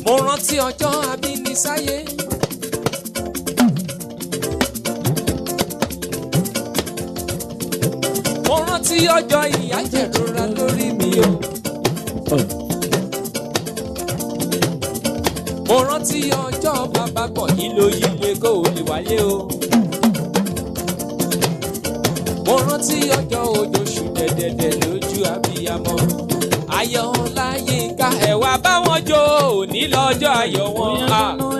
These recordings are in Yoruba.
mo rántí ọjọ́ abínisáyé. mo rántí ọjọ́ ìyà jẹ̀rora lórí mi o. mo rántí ọjọ́ bàbá bọ̀ yìí ló yí lé kó o lè wáyé o. mo rántí ọjọ́ òjò ṣù dẹ̀dẹ̀dẹ̀ lójú abiyamọ. ayọ̀ láyínká ẹ wá bá wọn jó òní lọ́jọ́ ayọ̀ wọn.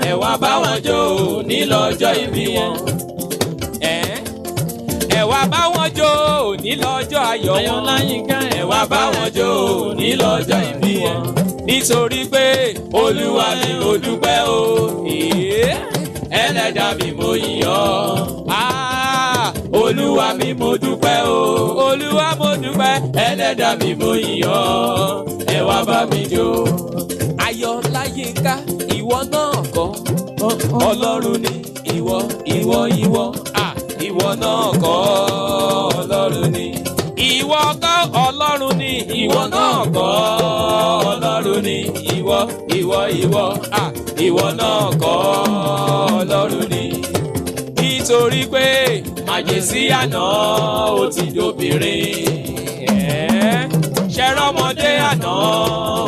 ẹ wá bá wọn jó òní lọ́jọ́ ìbí wọn. ẹ wá bá wọn jó òní lọ́jọ́ ayọ̀ wọn. ayọ̀ láyínká ẹ wá bá wọn jó òní lọ́jọ́ ìbí wọn. nítorí pé olúwa mi mo dúpẹ́ o. ẹlẹ́dàá mi mo yìn ọ́. olúwa mi mo dúpẹ́ o. olúwa mo dúpẹ́. ẹlẹ́dàá mi mo yìn ọ́. ẹ wá bá mi jó. ayọ̀ láyínká ìwọ náà kọ́. ọlọ́run ni ìwọ ìwọ ìwọ. ìwọ náà kọ́ ọlọ́run ni. ìwọ kọ́ ọlọ́run ni. ìwọ náà kọ́ ọlọ́run ni. ìwọ ìwọ ìwọ. ìwọ náà kọ́ ọlọ́run ni. nítorí pé màjèsí àná ó ti dòbìnrin. ṣẹ̀rọ̀mọdé àná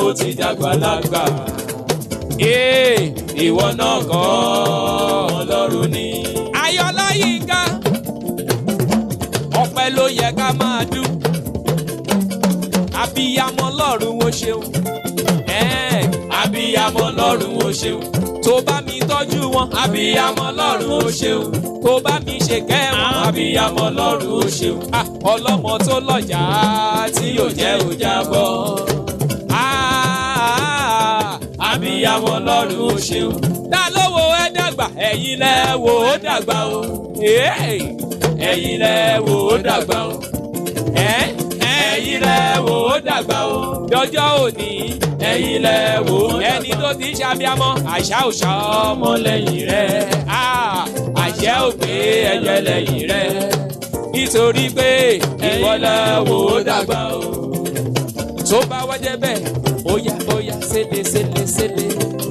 ó ti dàgbàlagbà. ìwọ náà kọ́ ọlọ́run ni. ayọ̀ láyínká ọpẹ́ ló yẹ ká máa dún. abiyamọ lọ́run ó ṣeun. abiyamọ lọ́run ó ṣeun. tó bá mi tọ́jú wọn. abiyamọ lọ́run ó ṣeun. tó bá mi ṣe kẹ́ wọn. abiyamọ lọ́run ó ṣeun. ọlọ́mọ tó lọ́jà tí yóò jẹ́ ó jábọ́. abiyamọ lọ́run ó ṣeun. dá lówó ẹ dàgbà ẹ̀yin lẹ wò ó dàgbà o. ẹ̀yin lẹ wò ó dàgbà o. ẹ̀yin lẹ wò ó dàgbà o. dọjọ́ òní ẹ̀yin lẹ wò ó dàgbà o. ẹni tó ti ṣàbíamọ àṣà òṣà ọmọ lẹ́yìn rẹ̀. àṣẹ ò gbé ẹyẹ lẹ́yìn rẹ̀. nítorí pé ìwọ lẹ wò ó dàgbà o. tó bá wá jẹ́ bẹ́ẹ̀ óyá óyá sele sele sele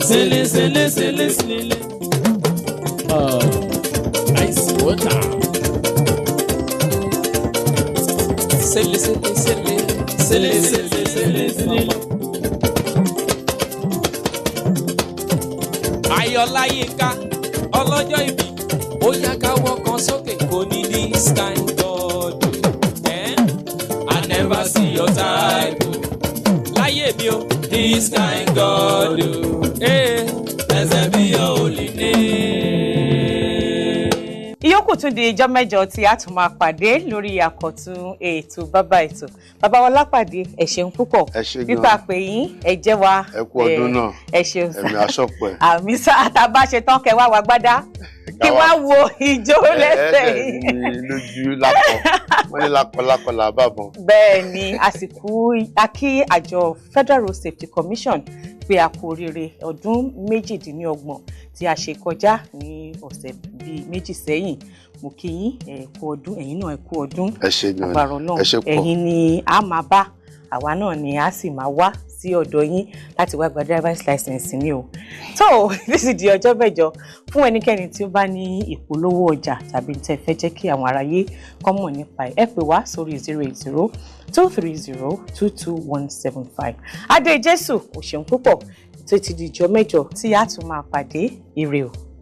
sele sele sele sele. Ice water. Sele sele sele sele sele sele sele. ayọ̀ láyínká ọlọ́jọ́ ìbí ó yá káwọ́ kan sókè kò ní this kind God. I never see your type. láyé mi o this kind God. Blessed be your holy name. ìyókù tún di ijọ́ mẹ́jọ tí a tún máa pàdé lórí àkọ́tún ètò bàbá ètò. bàbá wa lápàdé ẹ ṣeun púpọ̀. ẹ ṣé gan. pípa pè yín ẹ jẹ́ wa. ẹ kú ọdún náà. ẹ ṣeun sá. ẹ̀mí aṣọ́pẹ́. àmì sá àtàbá ṣe tán kẹ wá wa gbádá kí wá wo ìjó lẹ́sẹ̀ yìí. lójú lápọ̀ wọ́n ní lápọ̀ làbàbọ̀n. bẹ́ẹ̀ ni àsìkò akí àjọ Federal Road Safety Commission pé a kú oríire ọdún 28 tí a ṣe kọjá ní ọ̀sẹ̀ bíi méjì sẹ́yìn. mo kí yín ẹ kú ọdún ẹ̀yin náà ẹ kú ọdún. ẹ ṣé gan. àbàrọ̀ náà ẹ ṣé pọ̀. ẹ̀yin ni a máa bá àwa náà ni a sì máa wá sí ọ̀dọ̀ yín láti wá gba driver's license ni o. tó títí di ọjọ́ mẹ́jọ fún ẹnikẹ́ni tí ó bá ní ìpolówó ọjà tàbí tẹ́ fẹ́ jẹ́ kí àwọn aráyé kọ́ mọ̀ nípa ẹ̀ pè wá sórí 080-230-22175. adé jésù kò ṣeun púpọ̀ títí di ọjọ́ mẹ́jọ tí a tún máa pàdé ire o.